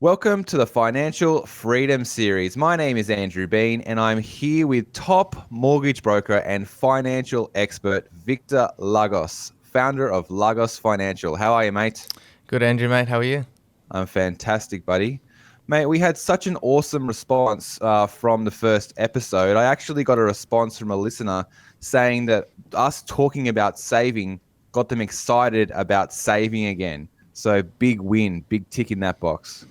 Welcome to the Financial Freedom Series. My name is Andrew Bean, and I'm here with top mortgage broker and financial expert Victor Lagos, founder of Lagos Financial. How are you, mate? Good, Andrew, mate. How are you? I'm fantastic, buddy. Mate, we had such an awesome response from the first episode. I actually got a response from a listener saying that us talking about saving got them excited about saving again. So big win, big tick in that box.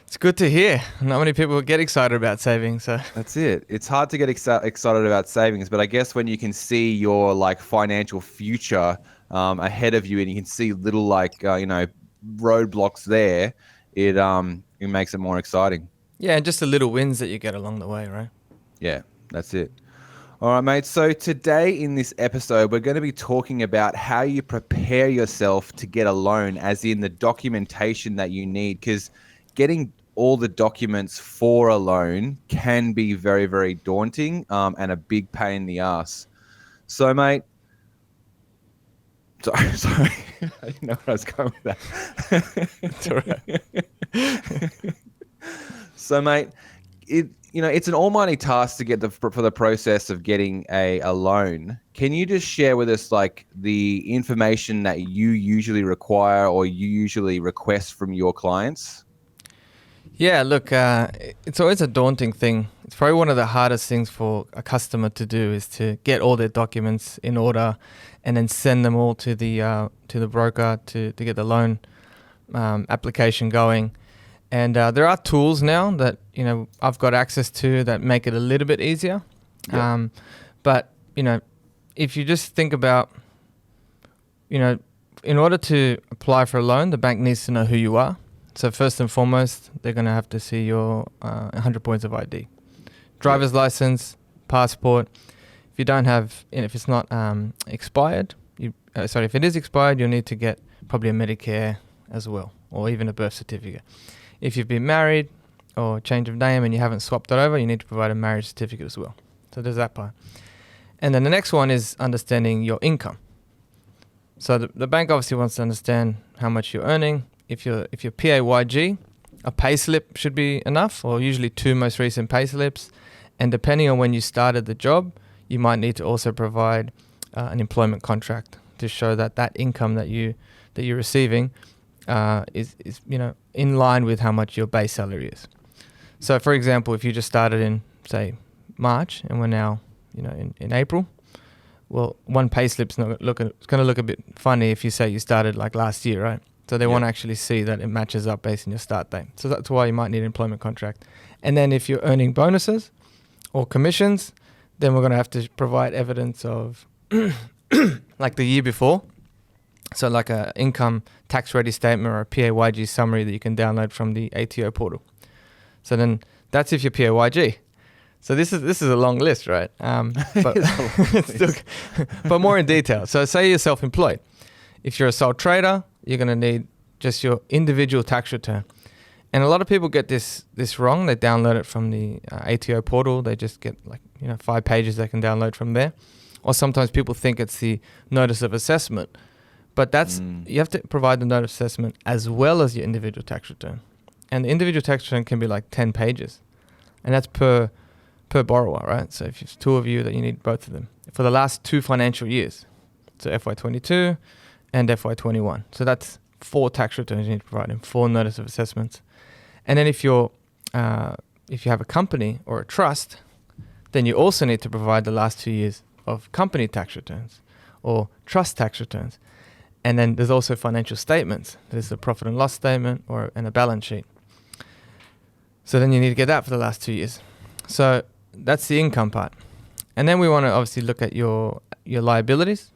It's good to hear. Not many people get excited about saving, so That's it. It's hard to get excited about savings, but I guess when you can see your like financial future ahead of you, and you can see little roadblocks there, it makes it more exciting. yeah, and just the little wins that you get along the way, right? Yeah, that's it. All right, mate. So today in this episode, we're going to be talking about how you prepare yourself to get a loan, as in the documentation that you need, because getting all the documents for a loan can be very, very daunting and a big pain in the ass. So, mate, sorry, I didn't know where I was going with It's all right. that. So, mate, it's an almighty task to get for the process of getting a loan. Can you just share with us like the information that you usually require or you usually request from your clients? Yeah, look, it's always a daunting thing. It's probably one of the hardest things for a customer to do is to get all their documents in order and then send them all to the broker to get the loan application going. And there are tools now that I've got access to that make it a little bit easier. Yep. But if you just think about, in order to apply for a loan, the bank needs to know who you are. So first and foremost, they're going to have to see your 100 points of ID, driver's license, passport. If you don't have, if it's not expired, if it is expired, you'll need to get probably a Medicare as well, or even a birth certificate. If you've been married or change of name and you haven't swapped it over, you need to provide a marriage certificate as well. So there's that part. And then the next one is understanding your income. So the bank obviously wants to understand how much you're earning. If you're PAYG, a payslip should be enough, or usually 2 most recent payslips. And depending on when you started the job, you might need to also provide an employment contract to show that income that you're receiving is in line with how much your base salary is. So for example, if you just started in say March and we're now in April, well, one payslip's it's going to look a bit funny if you say you started like last year, right? So they want to actually see that it matches up based on your start date. So that's why you might need an employment contract. And then if you're earning bonuses or commissions, then we're going to have to provide evidence of like the year before. So like a income tax ready statement or a PAYG summary that you can download from the ATO portal. So then that's if you're PAYG. So this is a long list, right? But but more in detail. So say you're self-employed. If you're a sole trader, you're going to need just your individual tax return. And a lot of people get this wrong. They download it from the ATO portal. They just get 5 pages they can download from there. Or sometimes people think it's the notice of assessment. But you have to provide the notice of assessment as well as your individual tax return. And the individual tax return can be like 10 pages. And that's per borrower, right? So if it's 2 of you, that you need both of them for the last 2 financial years. So FY22 and FY21. So that's 4 tax returns you need to provide and 4 notice of assessments. And then if you have a company or a trust, then you also need to provide the last 2 years of company tax returns or trust tax returns. And then there's also financial statements. There's a profit and loss statement and a balance sheet. So then you need to get that for the last 2 years. So that's the income part. And then we want to obviously look at your liabilities.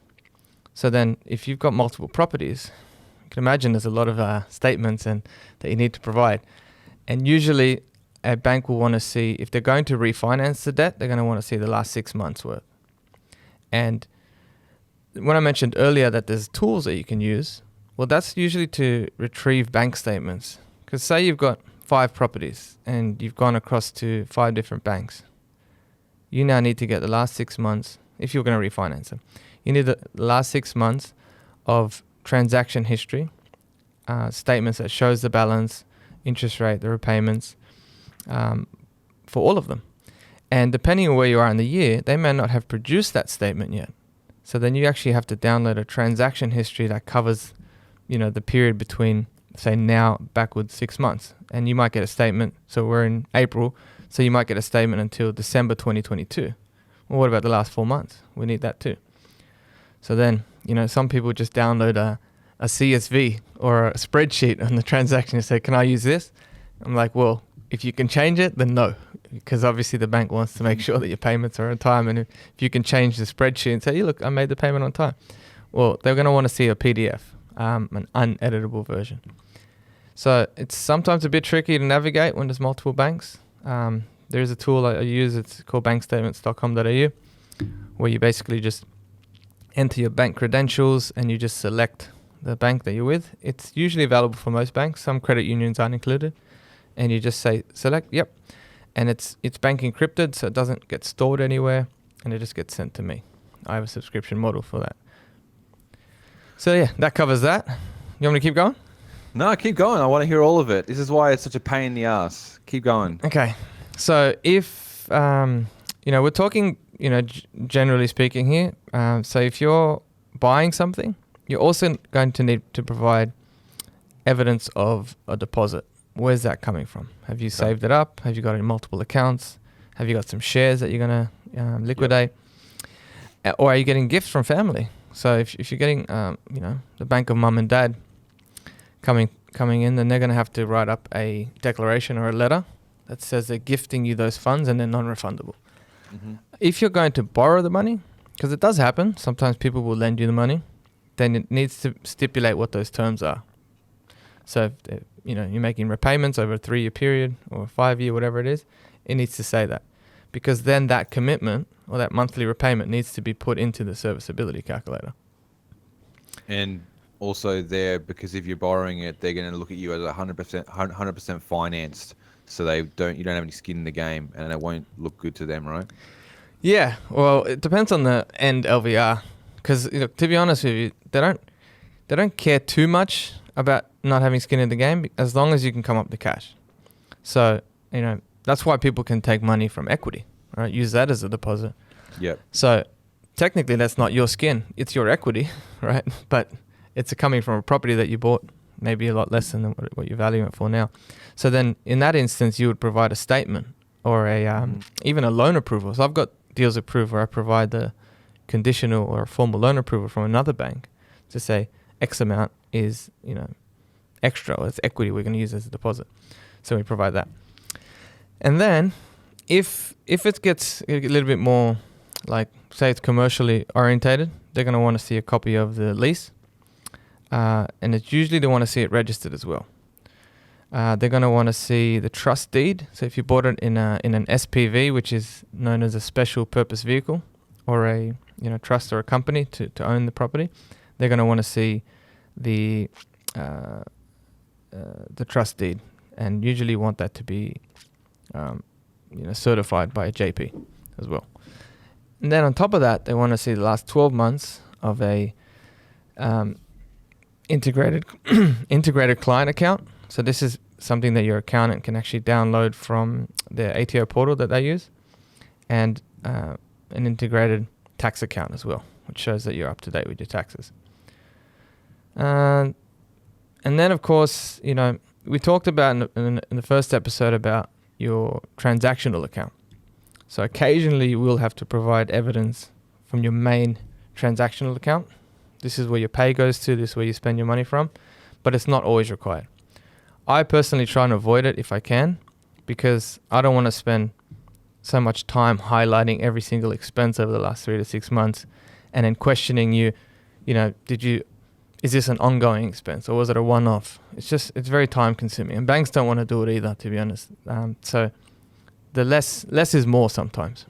So then if you've got multiple properties, you can imagine there's a lot of statements that you need to provide. And usually a bank will want to see, if they're going to refinance the debt, they're going to want to see the last 6 months worth. And when I mentioned earlier that there's tools that you can use, well, that's usually to retrieve bank statements. Because say you've got 5 properties and you've gone across to 5 different banks. You now need to get the last 6 months, if you're going to refinance them. You need the last 6 months of transaction history, statements that shows the balance, interest rate, the repayments, for all of them. And depending on where you are in the year, they may not have produced that statement yet. So then you actually have to download a transaction history that covers, the period between, say, now backwards 6 months. And you might get a statement. So we're in April. So you might get a statement until December 2022. Well, what about the last 4 months? We need that too. So then, some people just download a CSV or a spreadsheet on the transaction and say, can I use this? I'm like, well, if you can change it, then no. Because obviously the bank wants to make sure that your payments are on time. And if you can change the spreadsheet and say, hey, look, I made the payment on time. Well, they're going to want to see a PDF, an uneditable version. So it's sometimes a bit tricky to navigate when there's multiple banks. There's a tool I use, it's called bankstatements.com.au, where you basically just enter your bank credentials and you just select the bank that you're with. It's usually available for most banks. Some credit unions aren't included. And you just say select, yep. And it's bank encrypted, so it doesn't get stored anywhere, and it just gets sent to me. I have a subscription model for that. So yeah, that covers that. You want me to keep going? No, keep going. I want to hear all of it. This is why it's such a pain in the ass. Keep going. Okay. So if, we're talking, generally speaking here. So if you're buying something, you're also going to need to provide evidence of a deposit. Where's that coming from? Have you saved it up? Have you got it in multiple accounts? Have you got some shares that you're going to liquidate? Yep. Or are you getting gifts from family? So if you're getting, the bank of mum and dad coming in, then they're going to have to write up a declaration or a letter that says they're gifting you those funds and they're non-refundable. Mm-hmm. If you're going to borrow the money, because it does happen, sometimes people will lend you the money, then it needs to stipulate what those terms are. So if you're making repayments over a 3-year period or a 5-year, whatever it is, it needs to say that. Because then that commitment or that monthly repayment needs to be put into the serviceability calculator. And also there, because if you're borrowing it, they're going to look at you as 100% financed. So you don't have any skin in the game, and it won't look good to them, right? Yeah, well, it depends on the end LVR. Because to be honest with you, they don't care too much about not having skin in the game as long as you can come up with cash. So that's why people can take money from equity, right? Use that as a deposit. Yep. So technically, that's not your skin; it's your equity, right? But it's coming from a property that you bought, maybe a lot less than what you're valuing it for now. So then, in that instance, you would provide a statement or even a loan approval. So I've got deals approved where I provide the conditional or formal loan approval from another bank to say X amount is extra, or it's equity we're going to use as a deposit. So we provide that. And then if it gets a little bit more, like say it's commercially orientated, they're going to want to see a copy of the lease. And it's usually they want to see it registered as well. They're going to want to see the trust deed. So if you bought it in an SPV, which is known as a special purpose vehicle, or a trust or a company to own the property, they're going to want to see the trust deed, and usually want that to be certified by a JP as well. And then on top of that, they want to see the last 12 months of a integrated client account. So this is something that your accountant can actually download from their ATO portal that they use, and an integrated tax account as well, which shows that you're up to date with your taxes. And then, of course, we talked about in the first episode about your transactional account. So occasionally you will have to provide evidence from your main transactional account. This is where your pay goes to, this is where you spend your money from, but it's not always required. I personally try and avoid it if I can, because I don't want to spend so much time highlighting every single expense over the last 3 to 6 months and then questioning you, is this an ongoing expense or was it a one-off? It's very time consuming, and banks don't want to do it either, to be honest. So the less is more sometimes.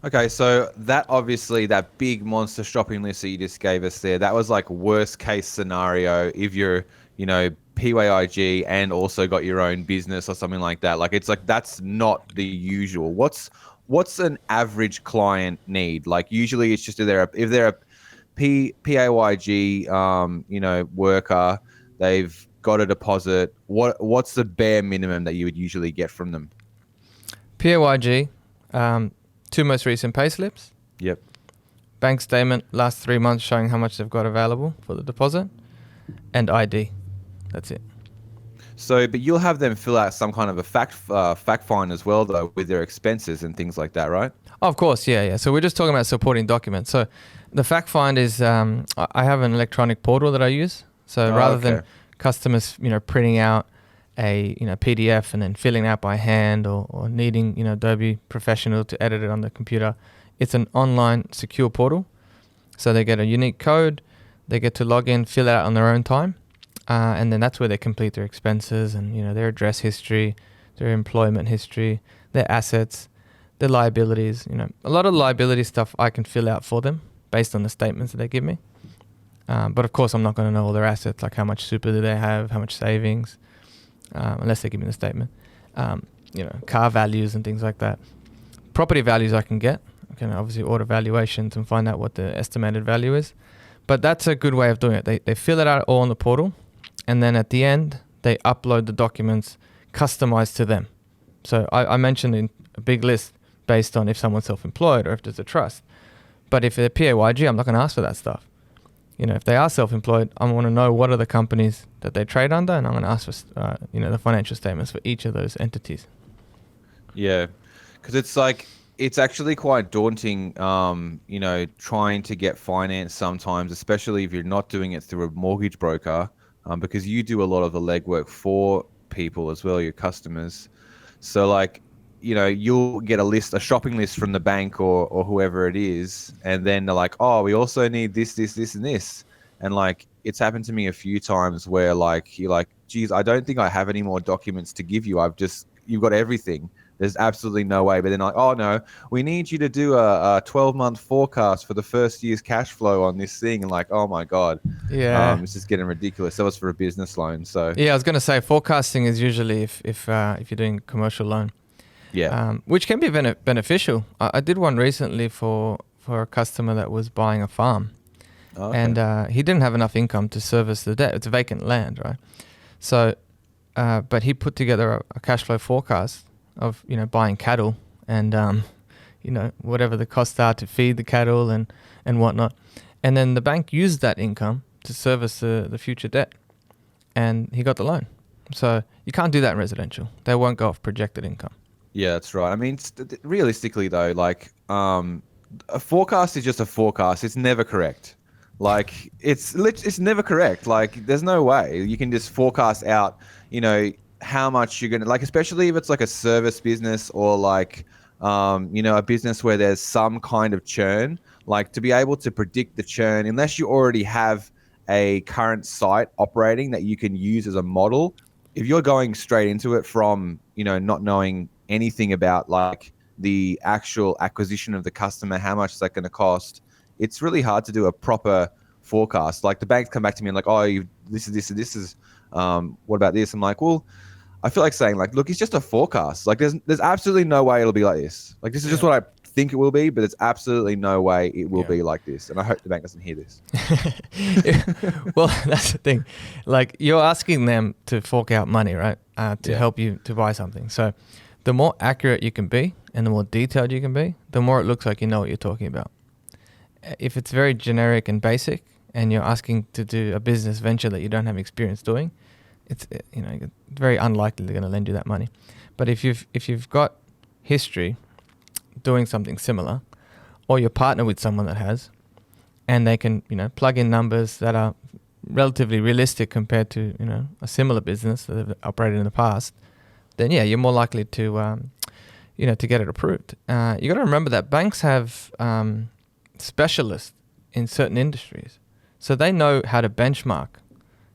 Okay, so that obviously, that big monster shopping list that you just gave us there, that was like worst case scenario if you're, PYIG and also got your own business or something like that. Like, it's like, that's not the usual. What's an average client need? Like, usually it's just if they're a PAYG, worker, they've got a deposit, what's the bare minimum that you would usually get from them? PAYG, 2 most recent payslips, Yep. bank statement last 3 months showing how much they've got available for the deposit, and ID. That's it. So, but you'll have them fill out some kind of a fact find as well, though, with their expenses and things like that, right? Oh, of course, yeah. So we're just talking about supporting documents. So the fact find is I have an electronic portal that I use. So rather than customers, printing out a PDF and then filling it out by hand or needing Adobe Professional to edit it on the computer, it's an online secure portal. So they get a unique code, they get to log in, fill it out on their own time, and then that's where they complete their expenses and their address history, their employment history, their assets, their liabilities. A lot of liability stuff I can fill out for them based on the statements that they give me. But of course, I'm not going to know all their assets, like how much super do they have, how much savings, unless they give me the statement. Car values and things like that. Property values I can get. I can obviously order valuations and find out what the estimated value is. But that's a good way of doing it. They fill it out all on the portal, and then at the end, they upload the documents customized to them. So I mentioned in a big list based on if someone's self-employed or if there's a trust. But if they're PAYG, I'm not going to ask for that stuff. If they are self-employed, I want to know what are the companies that they trade under, and I'm going to ask for, the financial statements for each of those entities. Yeah, because it's actually quite daunting, trying to get finance sometimes, especially if you're not doing it through a mortgage broker, because you do a lot of the legwork for people as well, your customers. So you'll get a shopping list from the bank or whoever it is, and then they're like, oh, we also need this, and this. And it's happened to me a few times where you're like, geez, I don't think I have any more documents to give you. You've got everything. There's absolutely no way. But then oh no, we need you to do a 12-month forecast for the first year's cash flow on this thing. And oh my God. Yeah. It's just getting ridiculous. That was for a business loan. So yeah, I was going to say forecasting is usually if you're doing commercial loan. Yeah. Which can be beneficial. I did one recently for a customer that was buying a farm. Okay. And he didn't have enough income to service the debt. It's vacant land, right? So, but he put together a cash flow forecast of, buying cattle and, whatever the costs are to feed the cattle and whatnot. And then the bank used that income to service the future debt. And he got the loan. So you can't do that in residential. They won't go off projected income. Yeah, that's right. I mean, realistically though, a forecast is just a forecast. It's never correct. It's never correct. There's no way you can just forecast out, how much you're gonna especially if it's a service business or a business where there's some kind of churn. To be able to predict the churn, unless you already have a current site operating that you can use as a model. If you're going straight into it from not knowing anything about the actual acquisition of the customer, how much is that going to cost, it's really hard to do a proper forecast. The banks come back to me and this is what about this? I'm like, well, I feel like saying look, it's just a forecast. There's absolutely no way it'll be like this. This is just what I think it will be, but there's absolutely no way it will be like this. And I hope the bank doesn't hear this. Well, that's the thing. You're asking them to fork out money, right? To help you to buy something. So the more accurate you can be and the more detailed you can be, the more it looks like you know what you're talking about. If it's very generic and basic and you're asking to do a business venture that you don't have experience doing, it's very unlikely they're going to lend you that money. But if you've got history doing something similar, or you partner with someone that has, and they can plug in numbers that are relatively realistic compared to a similar business that have operated in the past, then you're more likely to to get it approved. You got to remember that banks have specialists in certain industries, so they know how to benchmark.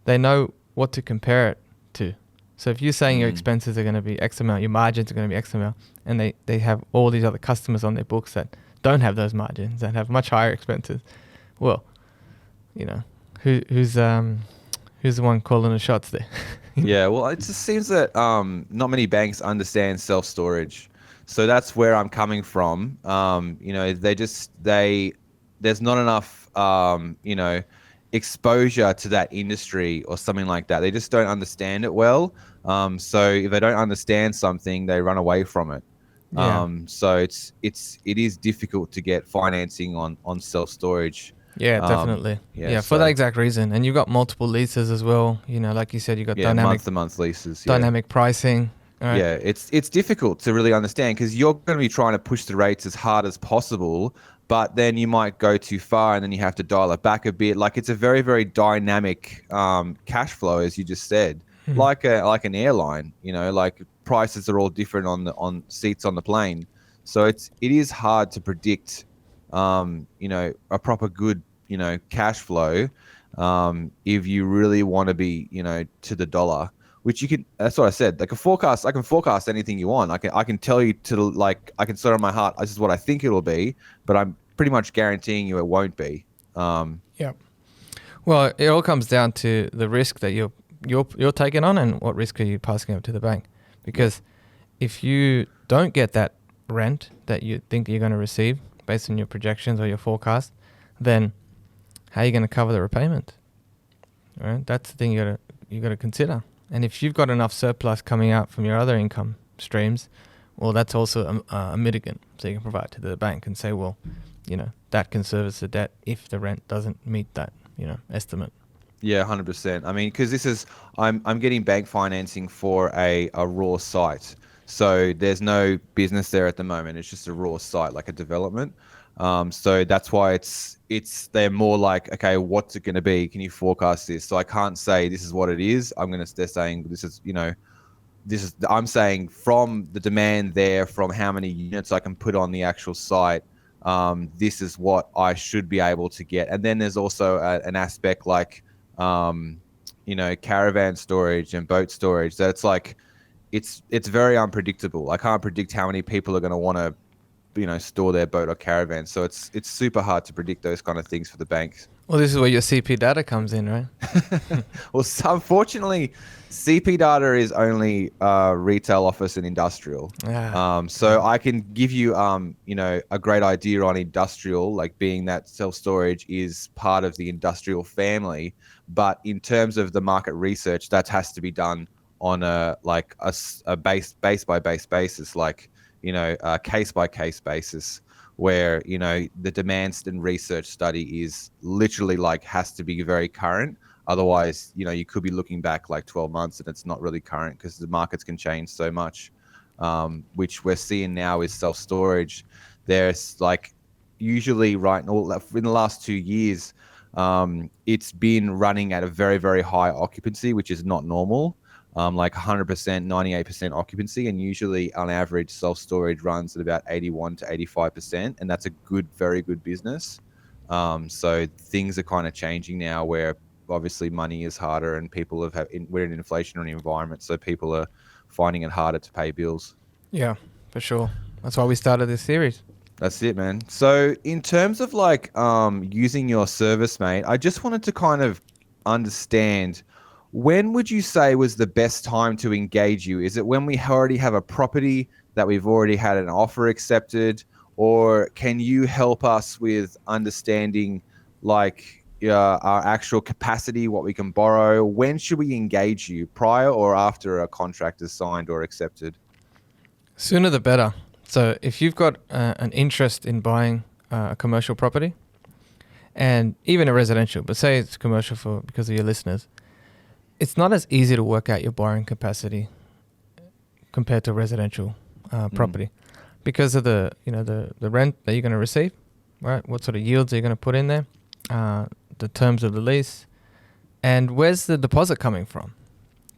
They know what to compare it to. So if you're saying your expenses are going to be X amount, your margins are going to be X amount, and they have all these other customers on their books that don't have those margins, that have much higher expenses, well, who's the one calling the shots there? Yeah, well, it just seems that not many banks understand self-storage. So that's where I'm coming from. There's not enough, exposure to that industry or something like that. They just don't understand it well. So if they don't understand something, they run away from it. Yeah. So it is difficult to get financing on self storage. Yeah, definitely. Yeah, Yeah, for that so exact reason. And you've got multiple leases as well. You know, like you said, you've got yeah, month to month leases. Yeah. dynamic pricing. All right. Yeah, it's difficult to really understand because you're going to be trying to push the rates as hard as possible, but then you might go too far and then you have to dial it back a bit. Like it's a very, very dynamic cash flow, as you just said, like an airline. You know, like prices are all different on seats on the plane, so it is hard to predict. You know, a proper good cash flow if you really want to be to the dollar. Which you can, that's what I said. Like I can forecast anything you want. I can tell you I can sort of my heart, this is what I think it'll be, but I'm pretty much guaranteeing you it won't be. Yeah. Well, it all comes down to the risk that you're taking on and what risk are you passing over to the bank. Because if you don't get that rent that you think you're going to receive based on your projections or your forecast, then how are you going to cover the repayment? Right? That's the thing you got to consider. And if you've got enough surplus coming out from your other income streams, well, that's also a mitigant. So you can provide to the bank and say, well, that can service the debt if the rent doesn't meet that, estimate. Yeah, 100%. I mean, because I'm getting bank financing for a raw site. So there's no business there at the moment. It's just a raw site, like a development. So that's why they're more like, okay, what's it going to be? Can you forecast this? So I can't say this is what it is. They're saying I'm saying from the demand there, from how many units I can put on the actual site, this is what I should be able to get. And then there's also an aspect like, caravan storage and boat storage that it's like, it's very unpredictable. I can't predict how many people are going to want to store their boat or caravan. So it's super hard to predict those kind of things for the banks. Well, this is where your CP data comes in, right? Well, unfortunately, CP data is only retail, office, and industrial. So I can give you, a great idea on industrial, like being that self-storage is part of the industrial family. But in terms of the market research, that has to be done on a base by base basis, like a case by case basis, where the demand and research study is literally has to be very current. Otherwise, you could be looking back like 12 months and it's not really current because the markets can change so much. Which we're seeing now is self-storage. There's usually in the last 2 years, it's been running at a very, very high occupancy, which is not normal. 100%, 98% occupancy, and usually on average self-storage runs at about 81 to 85%, and that's a very good business. So things are kind of changing now where obviously money is harder and people we're in an inflationary environment, so people are finding it harder to pay bills. Yeah, for sure. That's why we started this series. That's it, man. So in terms of using your service, mate, I just wanted to kind of understand, when would you say was the best time to engage you? Is it when we already have a property that we've already had an offer accepted, or can you help us with understanding our actual capacity, what we can borrow? When should we engage you, prior or after a contract is signed or accepted? Sooner the better. So if you've got an interest in buying a commercial property, and even a residential, but say it's commercial because of your listeners, it's not as easy to work out your borrowing capacity compared to residential property because of the rent that you're going to receive, right? What sort of yields are you going to put in there? The terms of the lease, and where's the deposit coming from?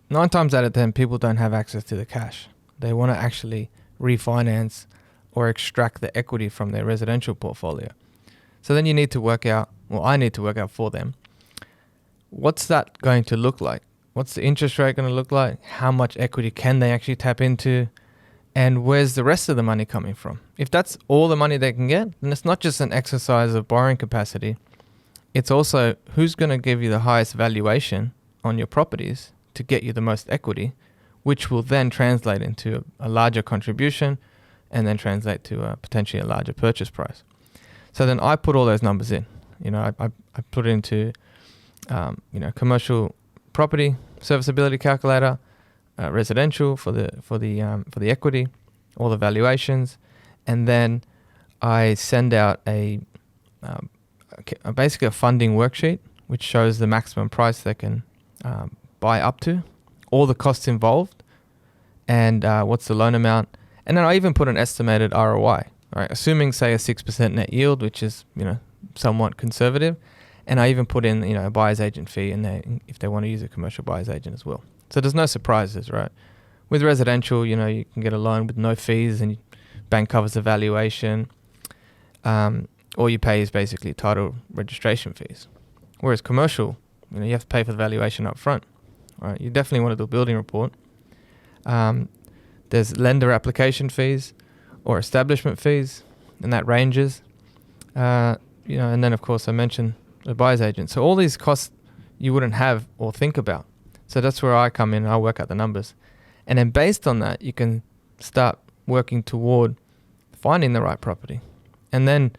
9 times out of 10, people don't have access to the cash. They want to actually refinance or extract the equity from their residential portfolio. So then you need to work out, I need to work out for them, what's that going to look like? What's the interest rate going to look like? How much equity can they actually tap into? And where's the rest of the money coming from? If that's all the money they can get, then it's not just an exercise of borrowing capacity. It's also who's going to give you the highest valuation on your properties to get you the most equity, which will then translate into a larger contribution and then translate to potentially a larger purchase price. So then I put all those numbers in. I put it into commercial property serviceability calculator, residential for the equity, all the valuations, and then I send out basically a funding worksheet which shows the maximum price they can buy up to, all the costs involved, and what's the loan amount, and then I even put an estimated ROI, right? Assuming say a 6% net yield, which is somewhat conservative, and I even put in a buyer's agent fee in there if they want to use a commercial buyer's agent as well. So there's no surprises, right? With residential, you can get a loan with no fees and bank covers the valuation. All you pay is basically title registration fees. Whereas commercial, you have to pay for the valuation up front, right? You definitely want to do a building report. There's lender application fees or establishment fees, and that ranges. And then of course I mentioned the buyer's agent. So all these costs you wouldn't have or think about. So that's where I come in and I work out the numbers. And then based on that, you can start working toward finding the right property. And then,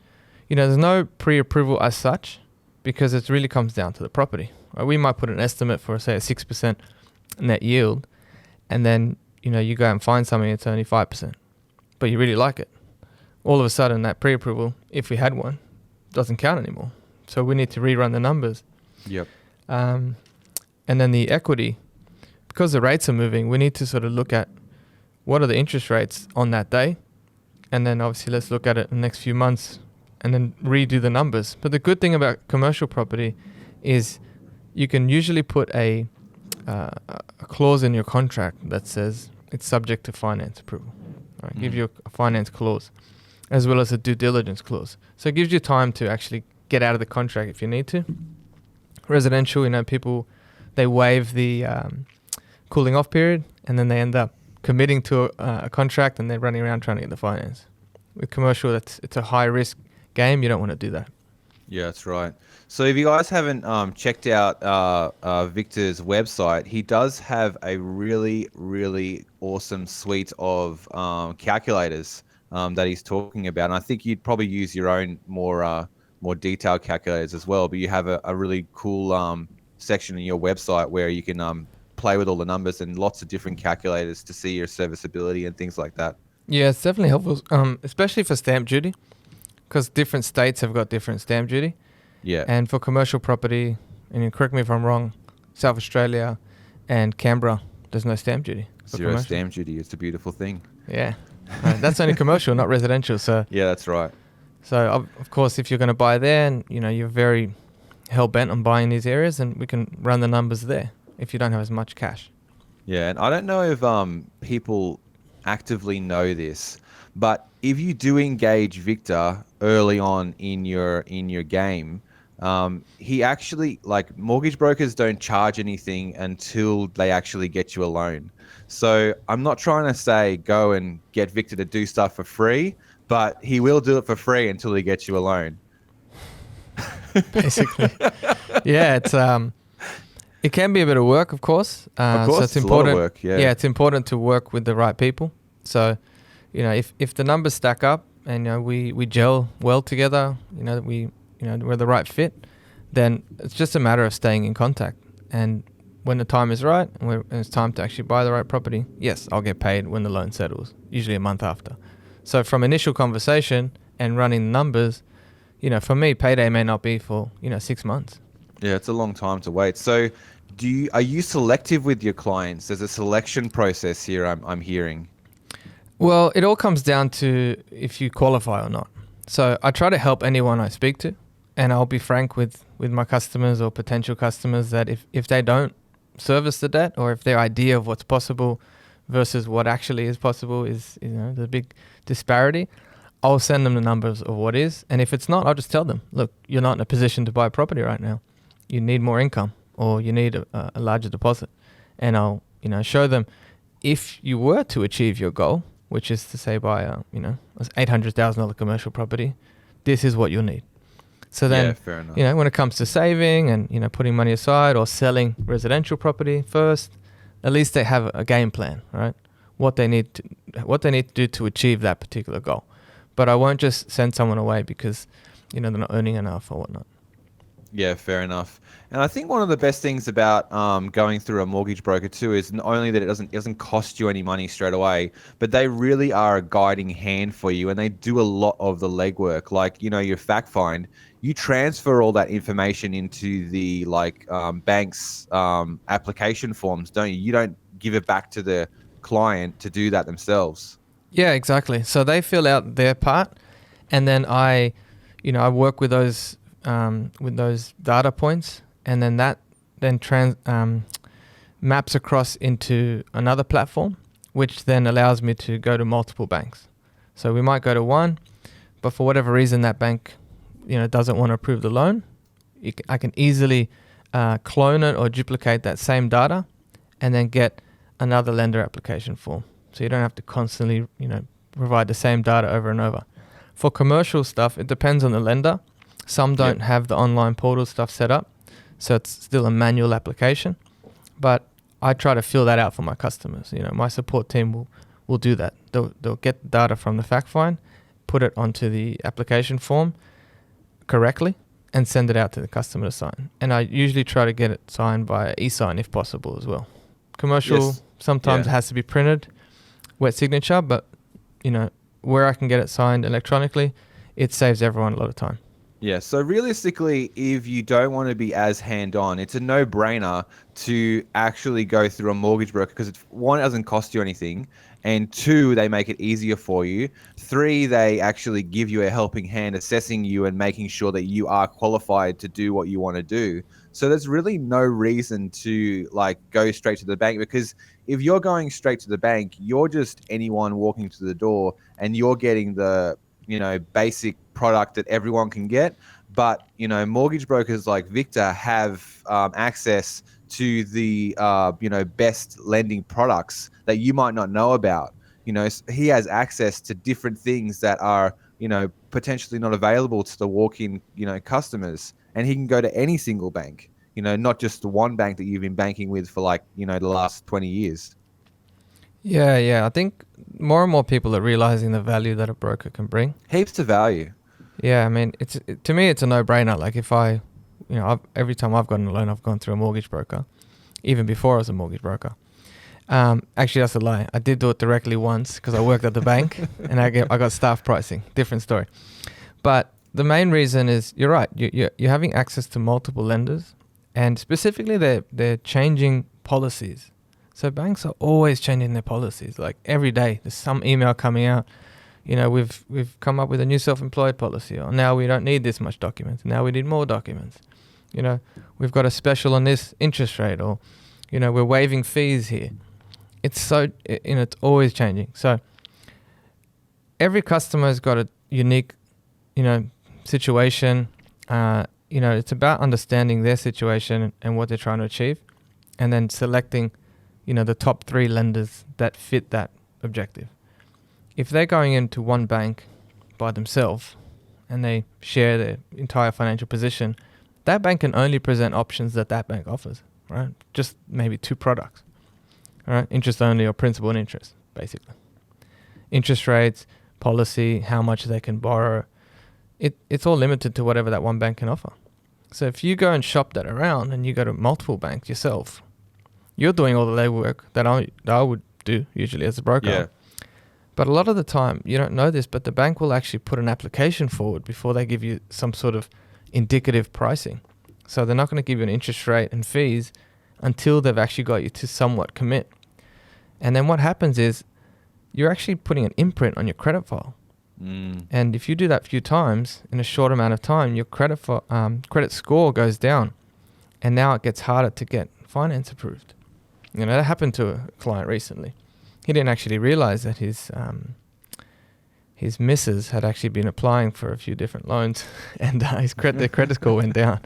there's no pre-approval as such because it really comes down to the property. Right? We might put an estimate for, say, a 6% net yield, and then, you go and find something that's only 5%, but you really like it. All of a sudden, that pre-approval, if we had one, doesn't count anymore. So we need to rerun the numbers. Yep. And then the equity, because the rates are moving, we need to sort of look at what are the interest rates on that day. And then obviously let's look at it in the next few months and then redo the numbers. But the good thing about commercial property is you can usually put a clause in your contract that says it's subject to finance approval. Right? Give you a finance clause as well as a due diligence clause. So it gives you time to actually get out of the contract if you need to. Residential, people, they waive the cooling off period and then they end up committing to a contract and they're running around trying to get the finance. With commercial, it's a high risk game. You don't want to do that. Yeah, that's right. So if you guys haven't checked out Victor's website, he does have a really, really awesome suite of calculators that he's talking about. And I think you'd probably use your own more detailed calculators as well. But you have a really cool section in your website where you can play with all the numbers and lots of different calculators to see your serviceability and things like that. Yeah, it's definitely helpful, especially for stamp duty, because different states have got different stamp duty. Yeah. And for commercial property, and correct me if I'm wrong, South Australia and Canberra, there's no stamp duty. Zero stamp duty. It's a beautiful thing. Yeah. That's only commercial, not residential. So yeah, that's right. So of course, if you're going to buy there and you're very hell bent on buying these areas, then we can run the numbers there if you don't have as much cash. Yeah, and I don't know if people actively know this, but if you do engage Victor early on in your game, he actually, like, mortgage brokers don't charge anything until they actually get you a loan. So I'm not trying to say go and get Victor to do stuff for free, but he will do it for free until he gets you a loan. Basically. Yeah, it's it can be a bit of work, of course. Of course, so it's important. A lot of work, yeah. Yeah, it's important to work with the right people. So, if the numbers stack up and we gel well together, we're the right fit, then it's just a matter of staying in contact. And when the time is right and it's time to actually buy the right property, yes, I'll get paid when the loan settles, usually a month after. So from initial conversation and running the numbers, for me, payday may not be for 6 months. Yeah, it's a long time to wait. So are you selective with your clients? There's a selection process here, I'm hearing. Well, it all comes down to if you qualify or not. So I try to help anyone I speak to, and I'll be frank with my customers or potential customers that if they don't service the debt, or if their idea of what's possible versus what actually is possible is, the big disparity, I'll send them the numbers of what is. And if it's not, I'll just tell them, look, you're not in a position to buy property right now. You need more income, or you need a larger deposit. And I'll, show them if you were to achieve your goal, which is to say buy a, $800,000 commercial property, this is what you'll need. So then, yeah, fair enough. When it comes to saving and, putting money aside or selling residential property first, at least they have a game plan, right? What they need to do to achieve that particular goal. But I won't just send someone away because, they're not earning enough or whatnot. Yeah, fair enough. And I think one of the best things about going through a mortgage broker too is not only that it doesn't cost you any money straight away, but they really are a guiding hand for you, and they do a lot of the legwork. Like your fact find, you transfer all that information into the bank's application forms, don't you? You don't give it back to the client to do that themselves. Yeah, exactly. So they fill out their part, and then I work with those data points, and then that then maps across into another platform, which then allows me to go to multiple banks. So we might go to one, but for whatever reason that bank, doesn't want to approve the loan. I can easily clone it or duplicate that same data, and then get another lender application form. So you don't have to constantly, provide the same data over and over. For commercial stuff, it depends on the lender. Some don't have the online portal stuff set up, so it's still a manual application. But I try to fill that out for my customers. My support team will do that. They'll get the data from the fact find, put it onto the application form correctly, and send it out to the customer to sign. And I usually try to get it signed by e-sign if possible as well. Commercial, sometimes it has to be printed, wet signature, but where I can get it signed electronically, it saves everyone a lot of time. Yeah, so realistically, if you don't want to be as hand-on, it's a no-brainer to actually go through a mortgage broker because one, it doesn't cost you anything, and two, they make it easier for you. Three, they actually give you a helping hand assessing you and making sure that you are qualified to do what you want to do. So there's really no reason to go straight to the bank, because if you're going straight to the bank, you're just anyone walking to the door and you're getting the basic product that everyone can get. But, mortgage brokers like Victor have access to the, best lending products that you might not know about. He has access to different things that are, potentially not available to the walk-in, customers. And he can go to any single bank, not just the one bank that you've been banking with for the last 20 years. Yeah. I think more and more people are realizing the value that a broker can bring. Heaps of value. Yeah, I mean, to me, it's a no-brainer. Like if every time I've gotten a loan, I've gone through a mortgage broker, even before I was a mortgage broker. Actually, that's a lie. I did do it directly once because I worked at the bank and I got staff pricing. Different story. But the main reason is you're right. You're having access to multiple lenders, and specifically they're changing policies. So banks are always changing their policies. Like every day, there's some email coming out. We've come up with a new self-employed policy, or now we don't need this much documents. Now we need more documents. We've got a special on this interest rate, or we're waiving fees here. It's it's always changing. So every customer has got a unique, situation. It's about understanding their situation and what they're trying to achieve, and then selecting, the top 3 lenders that fit that objective. If they're going into one bank by themselves and they share their entire financial position, that bank can only present options that bank offers, right? Just maybe 2 products, all right? Interest only or principal and interest, basically. Interest rates, policy, how much they can borrow. It's all limited to whatever that one bank can offer. So if you go and shop that around and you go to multiple banks yourself, you're doing all the legwork that I would do usually as a broker. Yeah. But a lot of the time, you don't know this, but the bank will actually put an application forward before they give you some sort of indicative pricing. So they're not going to give you an interest rate and fees until they've actually got you to somewhat commit. And then what happens is you're actually putting an imprint on your credit file. And if you do that a few times in a short amount of time, your credit score goes down, and now it gets harder to get finance approved. That happened to a client recently. He didn't actually realize that his missus had actually been applying for a few different loans, and their credit score went down,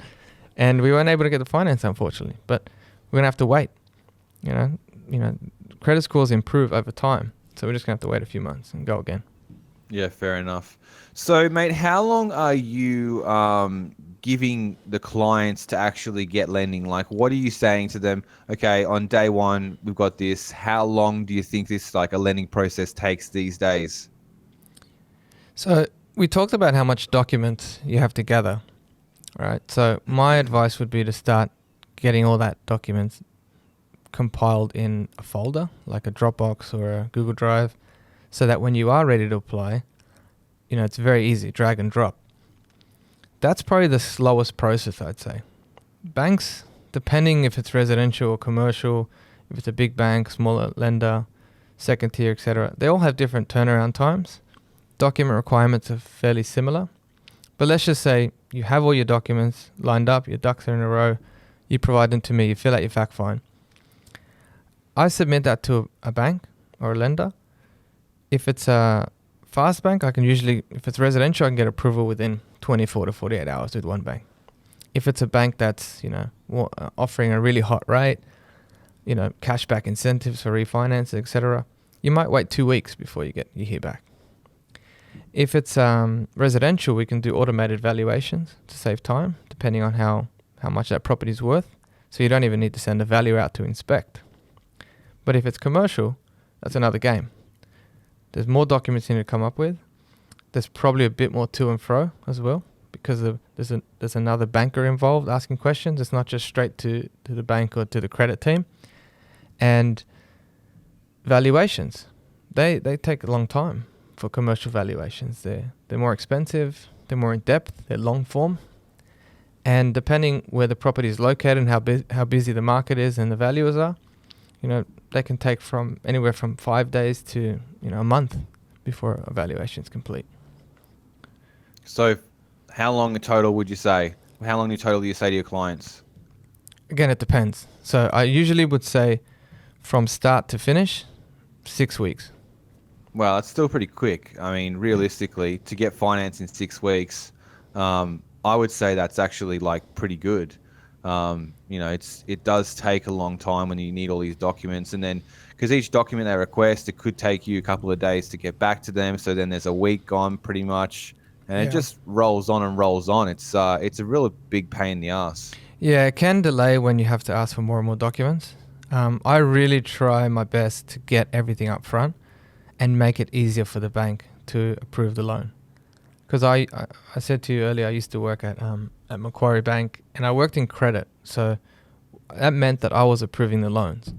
and we weren't able to get the finance, unfortunately. But we're gonna have to wait. Credit scores improve over time, so we're just gonna have to wait a few months and go again. Yeah, fair enough. So, mate, how long are you giving the clients to actually get lending? Like, what are you saying to them? Okay, on day one, we've got this. How long do you think this, a lending process takes these days? So we talked about how much documents you have to gather. right? So my advice would be to start getting all that documents compiled in a folder, like a Dropbox or a Google Drive, so that when you are ready to apply, it's very easy, drag and drop. That's probably the slowest process, I'd say. Banks, depending if it's residential or commercial, if it's a big bank, smaller lender, second tier, etc., they all have different turnaround times. Document requirements are fairly similar. But let's just say you have all your documents lined up, your ducks are in a row, you provide them to me, you fill out your fact find. I submit that to a bank or a lender. If it's a fast bank, if it's residential, I can get approval within 24 to 48 hours with one bank. If it's a bank that's, offering a really hot rate, cashback incentives for refinance, etc., you might wait 2 weeks before you hear back. If it's residential, we can do automated valuations to save time, depending on how much that property is worth. So you don't even need to send a valuer out to inspect. But if it's commercial, that's another game. There's more documents you need to come up with. There's probably a bit more to and fro as well, because there's another banker involved asking questions. It's not just straight to the bank or to the credit team. And valuations, they take a long time for commercial valuations. They're more expensive, they're more in depth, they're long form. And depending where the property is located and how busy the market is and the valuers are, they can take from anywhere from 5 days to a month before a valuation is complete. So how long in total would you say? How long in total do you say to your clients? Again, it depends. So I usually would say from start to finish, 6 weeks. Well, it's still pretty quick. I mean, realistically, to get finance in 6 weeks, I would say that's actually pretty good. It does take a long time when you need all these documents, and then because each document they request, it could take you a couple of days to get back to them. So then there's a week gone pretty much, and it just rolls on and rolls on. It's a real big pain in the ass. Yeah, it can delay when you have to ask for more and more documents. I really try my best to get everything up front and make it easier for the bank to approve the loan. Because I said to you earlier, I used to work at Macquarie Bank, and I worked in credit. So that meant that I was approving the loans.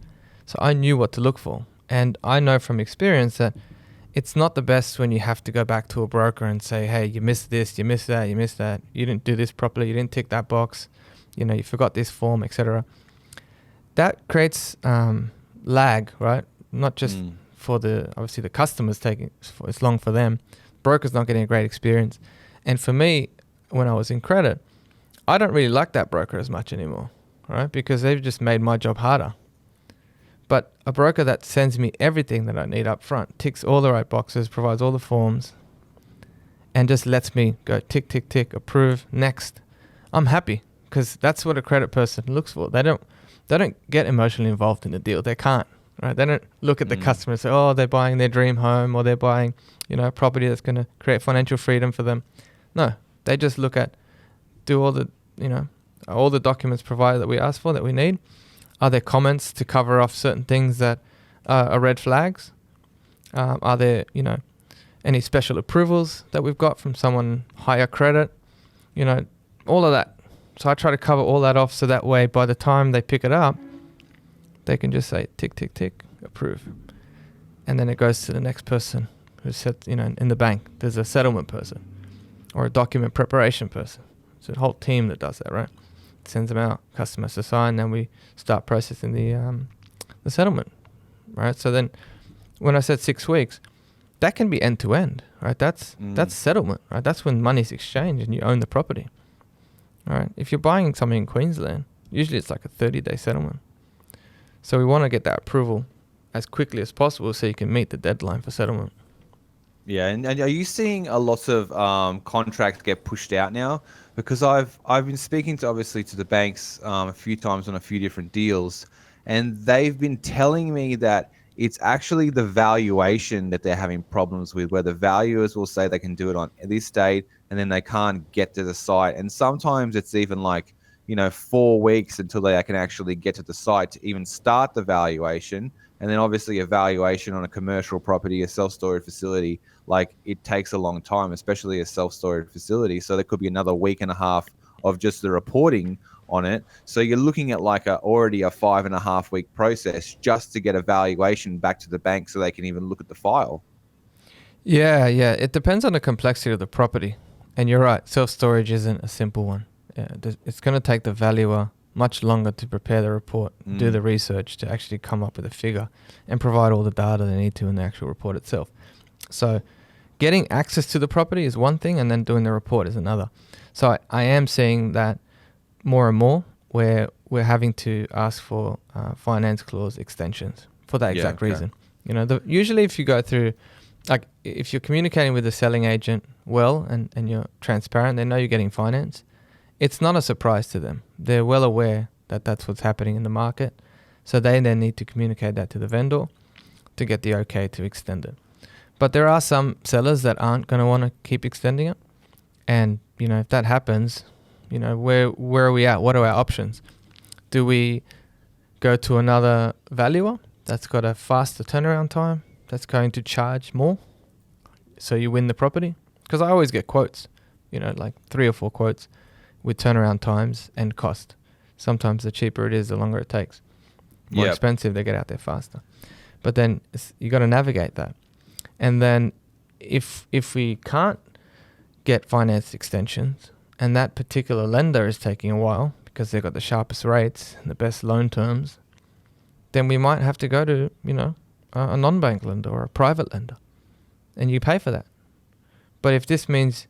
So I knew what to look for. And I know from experience that it's not the best when you have to go back to a broker and say, hey, you missed this, you missed that, you didn't do this properly, you didn't tick that box, you forgot this form, etc. That creates lag, right? Not just for obviously the customers it's long for them. Broker's not getting a great experience. And for me, when I was in credit, I don't really like that broker as much anymore, right? Because they've just made my job harder. But a broker that sends me everything that I need up front, ticks all the right boxes, provides all the forms, and just lets me go tick, tick, tick, approve, next. I'm happy, because that's what a credit person looks for. They don't get emotionally involved in the deal. They can't, right? They don't look at the customer and say, oh, they're buying their dream home, or they're buying, a property that's going to create financial freedom for them. No, they just do all the documents provided that we ask for, that we need. Are there comments to cover off certain things that are red flags? Are there, any special approvals that we've got from someone higher credit? All of that. So I try to cover all that off, so that way by the time they pick it up, they can just say tick, tick, tick, approve. And then it goes to the next person who said, in the bank, there's a settlement person or a document preparation person. It's a whole team that does that, right? Sends them out, customers to sign, then we start processing the settlement, right? So then when I said 6 weeks, that can be end to end, right? That's settlement, right? That's when money's exchanged and you own the property, right? If you're buying something in Queensland, usually it's like a 30-day settlement. So we want to get that approval as quickly as possible so you can meet the deadline for settlement. Yeah, and are you seeing a lot of contracts get pushed out now? Because I've been speaking to the banks a few times on a few different deals, and they've been telling me that it's actually the valuation that they're having problems with, where the valuers will say they can do it on this date, and then they can't get to the site. And sometimes it's even 4 weeks until they can actually get to the site to even start the valuation. And then obviously a valuation on a commercial property, a self-storage facility, it takes a long time, especially a self-storage facility. So there could be another week and a half of just the reporting on it. So you're looking at like already a 5.5 week process just to get a valuation back to the bank so they can even look at the file. Yeah, yeah. It depends on the complexity of the property. And you're right, self-storage isn't a simple one. Yeah, it's going to take the valuer much longer to prepare the report, do the research to actually come up with a figure and provide all the data they need to in the actual report itself. So getting access to the property is one thing, and then doing the report is another. So I am seeing that more and more where we're having to ask for finance clause extensions for that exact reason. You know, usually if you go through, like if you're communicating with the selling agent well and you're transparent, they know you're getting finance. It's not a surprise to them. They're well aware that that's what's happening in the market. So they then need to communicate that to the vendor to get the okay to extend it. But there are some sellers that aren't going to want to keep extending it. And, you know, if that happens, you know, where are we at? What are our options? Do we go to another valuer that's got a faster turnaround time, that's going to charge more, so you win the property? Because I always get quotes, you know, like 3 or 4 quotes with turnaround times and cost. Sometimes the cheaper it is, the longer it takes. More expensive, they get out there faster. But then you got to navigate that. And then if we can't get finance extensions and that particular lender is taking a while because they've got the sharpest rates and the best loan terms, then we might have to go to, you know, a non-bank lender or a private lender, and you pay for that. But if this means,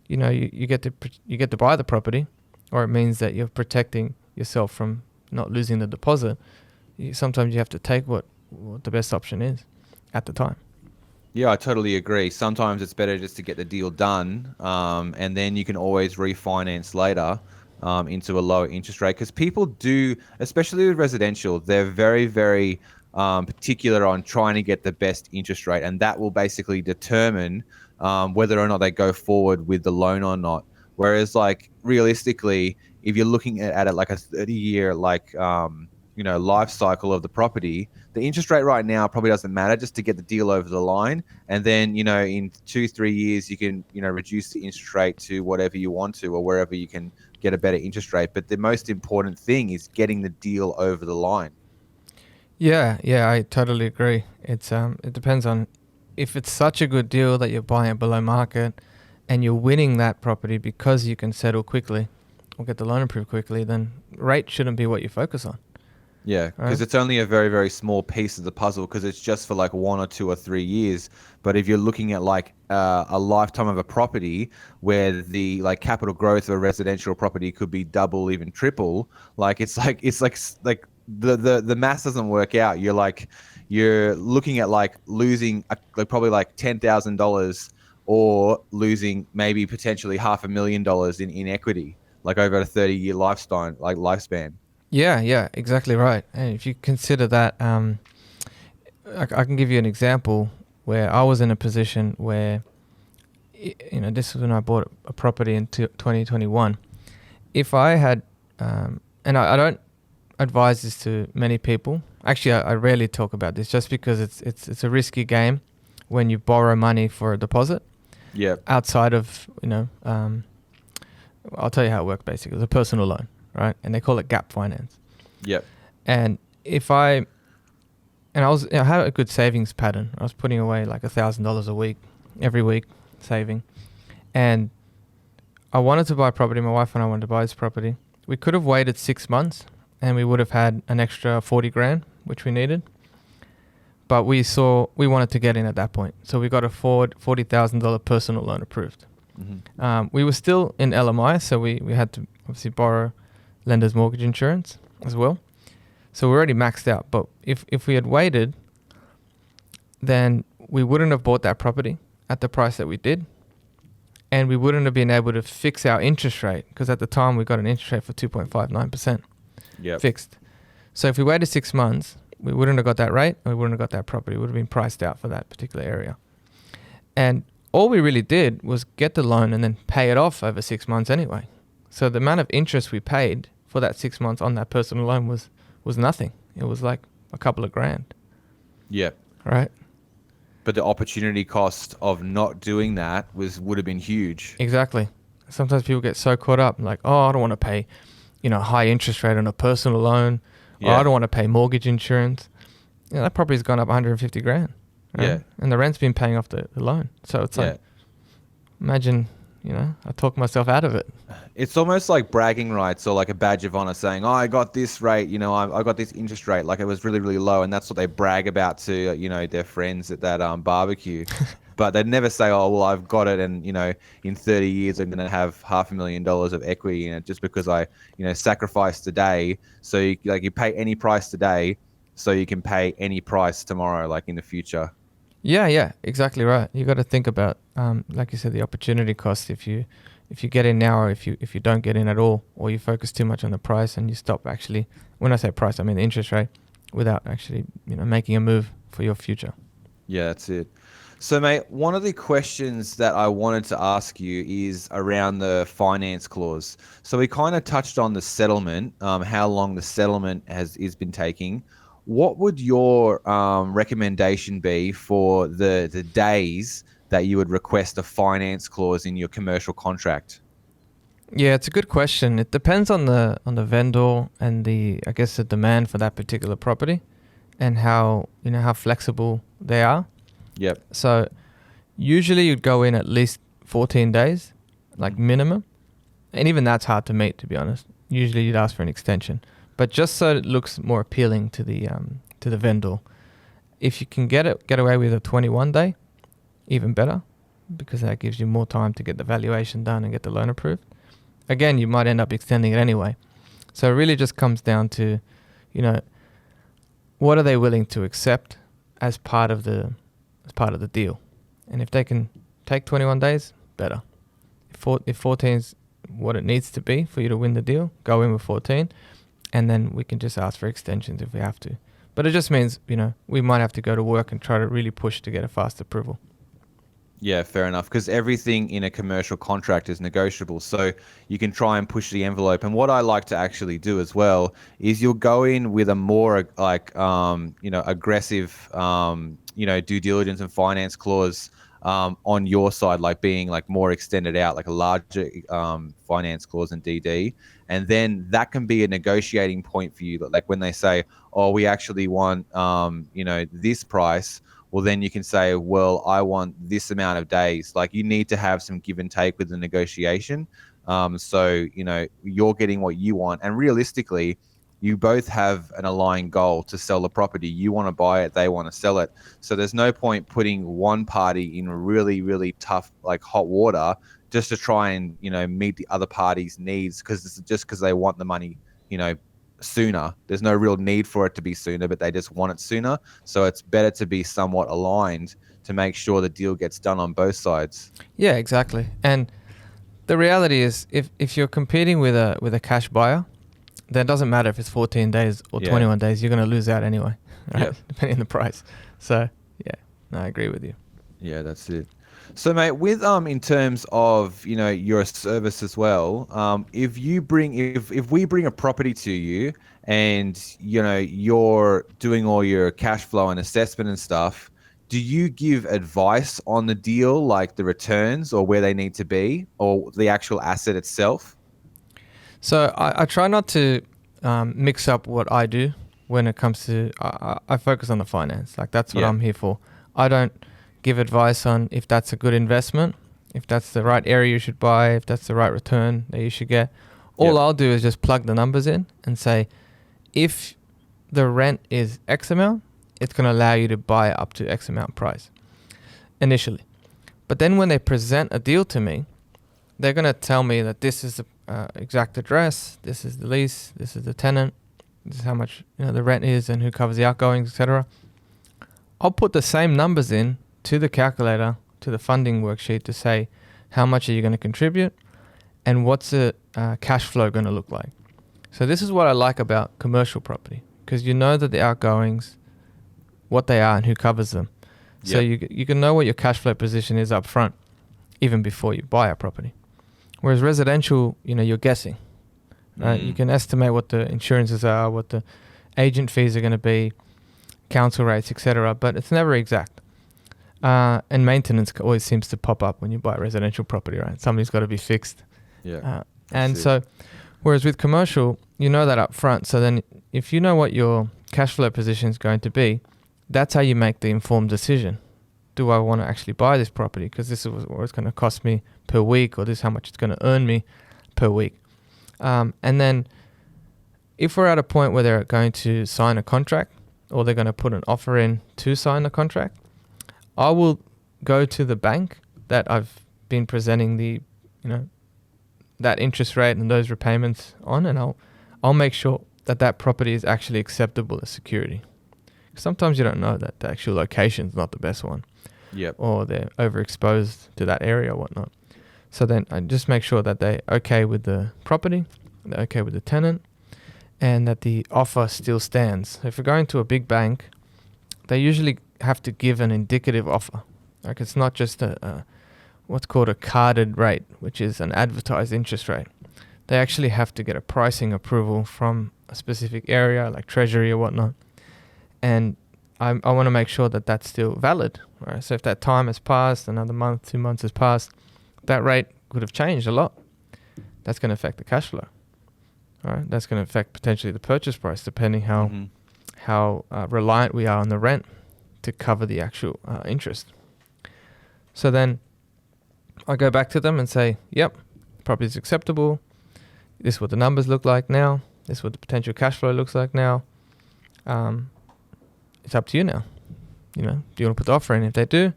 you know, you get to buy the property, or it means that you're protecting yourself from not losing the deposit, sometimes you have to take what the best option is at the time. Yeah, I totally agree. Sometimes it's better just to get the deal done, and then you can always refinance later into a lower interest rate. Because people do, especially with residential, they're very, very particular on trying to get the best interest rate, and that will basically determine whether or not they go forward with the loan or not. Whereas, like, realistically, if you're looking at it like a 30-year, like, you know, life cycle of the property, the interest rate right now probably doesn't matter, just to get the deal over the line. And then, you know, in 2-3 years, you can, you know, reduce the interest rate to whatever you want to, or wherever you can get a better interest rate. But the most important thing is getting the deal over the line. Yeah, I totally agree. It's it depends on if it's such a good deal that you're buying it below market and you're winning that property because you can settle quickly or get the loan approved quickly, then rate shouldn't be what you focus on. Yeah, because it's only a very, very small piece of the puzzle, because it's just for like 1 or 2 or 3 years. But if you're looking at like a lifetime of a property where the like capital growth of a residential property could be double, even triple, like it's like the math doesn't work out. You're looking at like losing like probably like $10,000, or losing maybe potentially $500,000 in equity, like over a 30-year lifespan. Yeah, exactly right. And if you consider that, I can give you an example where I was in a position where, you know, this was when I bought a property in 2021. If I had, and I don't advise this to many people. Actually, I rarely talk about this, just because it's a risky game when you borrow money for a deposit. Yeah. Outside of, you know, I'll tell you how it works basically. It's a personal loan, right? And they call it gap finance. Yep. And I had a good savings pattern. I was putting away like $1,000 a week, every week, saving. And I wanted to buy property. My wife and I wanted to buy this property. We could have waited 6 months and we would have had an extra 40 grand, which we needed. But we wanted to get in at that point. So we got a $40,000 personal loan approved. Mm-hmm. We were still in LMI, so we had to obviously borrow lender's mortgage insurance as well. So we're already maxed out. But if we had waited, then we wouldn't have bought that property at the price that we did. And we wouldn't have been able to fix our interest rate, because at the time we got an interest rate for 2.59% fixed. So if we waited 6 months, we wouldn't have got that rate, and we wouldn't have got that property. We would have been priced out for that particular area. And all we really did was get the loan and then pay it off over 6 months anyway. So the amount of interest we paid for that 6 months on that personal loan was nothing. It was like a couple of grand. Yeah. Right? But the opportunity cost of not doing that would have been huge. Exactly. Sometimes people get so caught up, like, oh, I don't want to pay, high interest rate on a personal loan, or I don't want to pay mortgage insurance. That property's gone up 150 grand. Right? Yeah. And the rent's been paying off the loan. So it's like, imagine, I talk myself out of it. It's almost like bragging rights or like a badge of honor saying, oh, I got this rate, I got this interest rate, like it was really, really low. And that's what they brag about to, their friends at that barbecue. But they'd never say, oh, well, I've got it. And, in 30 years, I'm going to have $500,000 of equity in it just because I, sacrificed today. So you pay any price today so you can pay any price tomorrow, like in the future. Yeah, exactly right. You got to think about, like you said, the opportunity cost. If you get in now, or if you don't get in at all, or you focus too much on the price and you stop actually. When I say price, I mean the interest rate, without actually making a move for your future. Yeah, that's it. So, mate, one of the questions that I wanted to ask you is around the finance clause. So we kind of touched on the settlement, how long the settlement has been taking. What would your recommendation be for the days that you would request a finance clause in your commercial contract? Yeah, it's a good question. It depends on the vendor and the demand for that particular property, and how flexible they are. Yep. So usually you'd go in at least 14 days, like minimum. And even that's hard to meet, to be honest. Usually you'd ask for an extension. But just so it looks more appealing to the vendor, if you can get away with a 21 day, even better, because that gives you more time to get the valuation done and get the loan approved. Again, you might end up extending it anyway. So it really just comes down to, what are they willing to accept as part of the deal. And if they can take 21 days, better. If 14 is what it needs to be for you to win the deal, go in with 14, and then we can just ask for extensions if we have to. But it just means, we might have to go to work and try to really push to get a fast approval. Yeah, fair enough. Because everything in a commercial contract is negotiable. So you can try and push the envelope. And what I like to actually do as well is you'll go in with a more aggressive, due diligence and finance clause on your side, like being like more extended out, like a larger finance clause and DD. And then that can be a negotiating point for you. Like when they say, oh, we actually want, this price. Well, then you can say, well, I want this amount of days. Like you need to have some give and take with the negotiation. So, you're getting what you want. And realistically, you both have an aligned goal to sell the property. You want to buy it, they want to sell it. So there's no point putting one party in really, really tough, like hot water just to try and, meet the other party's needs because they want the money, sooner. There's no real need for it to be sooner, but they just want it sooner. So it's better to be somewhat aligned to make sure the deal gets done on both sides. Yeah, exactly. And the reality is if you're competing with a cash buyer, then it doesn't matter if it's 14 days or 21 days, you're going to lose out anyway, right? Yep. Depending on the price. So, I agree with you. Yeah, that's it. So, mate, with in terms of your service as well, if we bring a property to you and you're doing all your cash flow and assessment and stuff, do you give advice on the deal, like the returns or where they need to be, or the actual asset itself? So I try not to mix up what I do when it comes to. I focus on the finance. Like that's what I'm here for. I don't give advice on if that's a good investment, if that's the right area you should buy, if that's the right return that you should get. All I'll do is just plug the numbers in and say, if the rent is X amount, it's going to allow you to buy up to X amount price initially. But then when they present a deal to me, they're going to tell me that this is the exact address, this is the lease, this is the tenant, this is how much the rent is and who covers the outgoings, etc. I'll put the same numbers in to the calculator, to the funding worksheet to say how much are you going to contribute and what's the cash flow going to look like. So this is what I like about commercial property, because you know that the outgoings, what they are and who covers them. So you can know what your cash flow position is up front, even before you buy a property. Whereas residential, you're guessing. Right? You can estimate what the insurances are, what the agent fees are going to be, council rates, etc. But it's never exact. And maintenance always seems to pop up when you buy a residential property, right? Something's got to be fixed. Yeah. And so, whereas with commercial, you know that up front. So then if you know what your cash flow position is going to be, that's how you make the informed decision. Do I want to actually buy this property? Because this is what it's going to cost me per week, or this is how much it's going to earn me per week. And then if we're at a point where they're going to sign a contract, or they're going to put an offer in to sign a contract, I will go to the bank that I've been presenting the, that interest rate and those repayments on, and I'll make sure that that property is actually acceptable as security. Sometimes you don't know that the actual location is not the best one. Yep. Or they're overexposed to that area or whatnot. So then I just make sure that they're okay with the property, they're okay with the tenant, and that the offer still stands. If you're going to a big bank, they usually have to give an indicative offer. Like, it's not just a what's called a carded rate, which is an advertised interest rate. They actually have to get a pricing approval from a specific area, like Treasury or whatnot. And I want to make sure that that's still valid. Right? So if that time has passed, another month, 2 months has passed, that rate could have changed a lot. That's going to affect the cash flow. All right? That's going to affect potentially the purchase price, depending how reliant we are on the rent to cover the actual interest. So then I go back to them and say, yep, property is acceptable. This is what the numbers look like now. This is what the potential cash flow looks like now. It's up to you now. Do you want to put the offer in? If they do,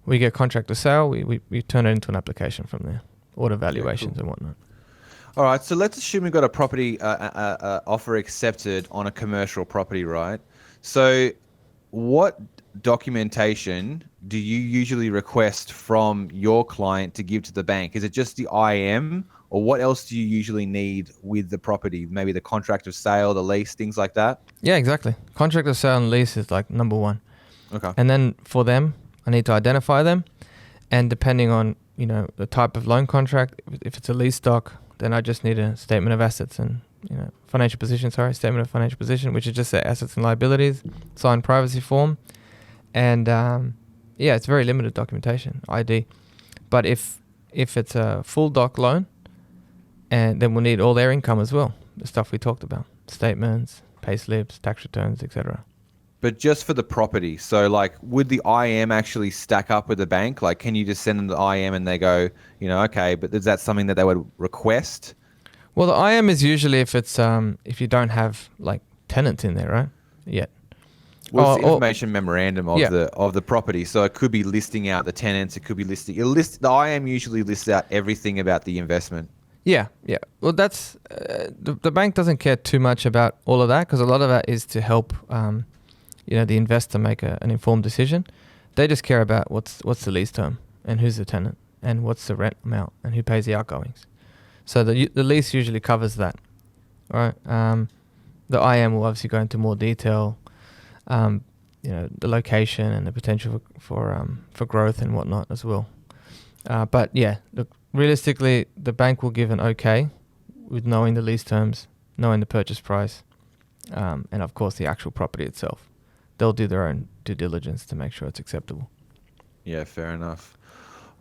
we get contract to sale. We turn it into an application from there. Order valuations and whatnot. All right. So let's assume we've got a property offer accepted on a commercial property, right? So what documentation do you usually request from your client to give to the bank? Is it just the IM, or what else do you usually need with the property? Maybe the contract of sale, the lease, things like that? Yeah, exactly. Contract of sale and lease is like number one. Okay. And then for them, I need to identify them. And depending on, the type of loan contract, if it's a lease doc, then I just need a statement of assets and, statement of financial position, which is just their assets and liabilities, signed privacy form. And it's very limited documentation, ID. But if it's a full doc loan, and then we'll need all their income as well, the stuff we talked about, statements, pay slips, tax returns, etc. But just for the property. So like, would the IM actually stack up with the bank? Like, can you just send them the IM and they go, okay, but is that something that they would request? Well, the IM is usually if it's if you don't have like tenants in there, right? Yet. Well, it's the information memorandum of the property. So it could be listing out the tenants. It could be listing. The IM usually lists out everything about the investment. Yeah. Well, that's the bank doesn't care too much about all of that, because a lot of that is to help the investor make an informed decision. They just care about what's the lease term and who's the tenant and what's the rent amount and who pays the outgoings. So the lease usually covers that. All right. The IM will obviously go into more detail. The location and the potential for growth and whatnot as well. But yeah, look, realistically, the bank will give an okay with knowing the lease terms, knowing the purchase price, and of course the actual property itself. They'll do their own due diligence to make sure it's acceptable. Yeah, fair enough.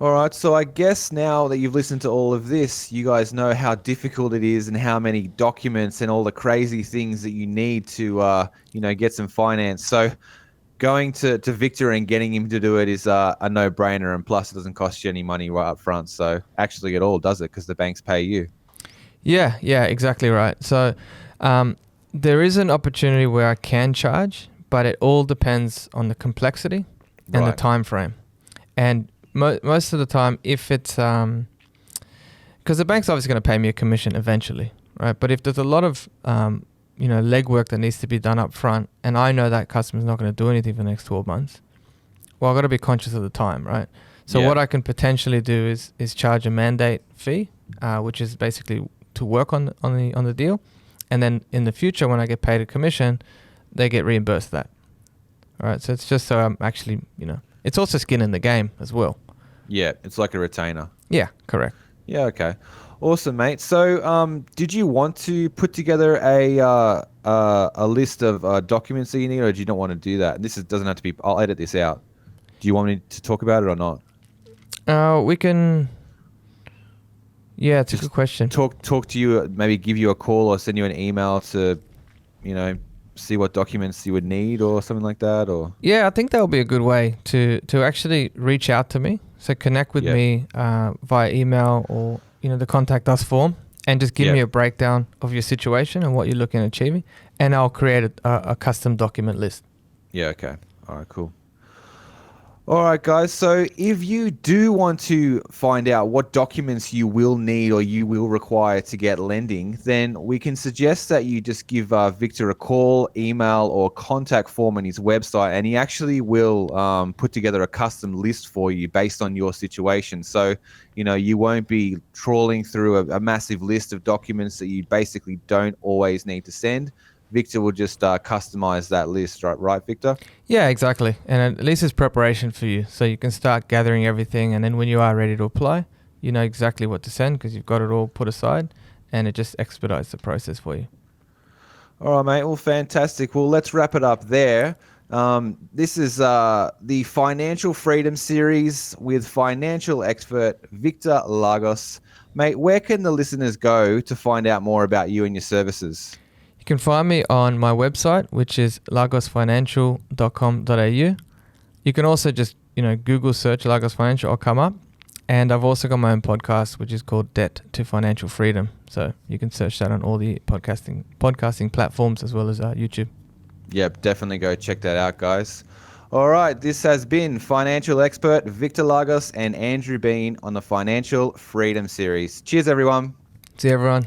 All right, so I guess now that you've listened to all of this, you guys know how difficult it is and how many documents and all the crazy things that you need to, get some finance. So going to Victor and getting him to do it is a no-brainer, and plus it doesn't cost you any money right up front. So actually it all does it because the banks pay you. Yeah, exactly right. So there is an opportunity where I can charge, but it all depends on the complexity and the time frame. And most of the time, if it's because the bank's obviously going to pay me a commission eventually, right? But if there's a lot of legwork that needs to be done up front, and I know that customer's not going to do anything for the next 12 months, well, I've got to be conscious of the time, right? So what I can potentially do is charge a mandate fee, which is basically to work on the deal, and then in the future when I get paid a commission, they get reimbursed that. All right, so it's just so I'm actually it's also skin in the game as well. Yeah, it's like a retainer. Yeah, correct. Yeah, okay. Awesome, mate. So did you want to put together a list of documents that you need, or do you not want to do that? This doesn't have to be, I'll edit this out. Do you want me to talk about it or not? We can Yeah, it's a Just good question. talk to you, maybe give you a call or send you an email to, see what documents you would need or something like that, or Yeah, I think that would be a good way to actually reach out to me. So connect with yeah, me via email or the contact us form, and just give yeah, me a breakdown of your situation and what you're looking at achieving, and I'll create a custom document list. yeah. Okay, all right, cool. All right, guys. So if you do want to find out what documents you will need or you will require to get lending, then we can suggest that you just give Victor a call, email, or contact form on his website, and he actually will put together a custom list for you based on your situation. So, you won't be trawling through a massive list of documents that you basically don't always need to send. Victor will just customize that list, right, Victor? Yeah, exactly. And at least it's preparation for you. So you can start gathering everything. And then when you are ready to apply, you know exactly what to send because you've got it all put aside, and it just expedites the process for you. All right, mate. Well, fantastic. Well, let's wrap it up there. This is the Financial Freedom Series with financial expert Victor Lagos. Mate, where can the listeners go to find out more about you and your services? You can find me on my website, which is lagosfinancial.com.au. You can also just, Google search Lagos Financial, I'll come up. And I've also got my own podcast, which is called Debt to Financial Freedom. So you can search that on all the podcasting platforms as well as YouTube. Yep, definitely go check that out, guys. All right, this has been financial expert Victor Lagos and Andrew Bean on the Financial Freedom Series. Cheers, everyone. See you, everyone.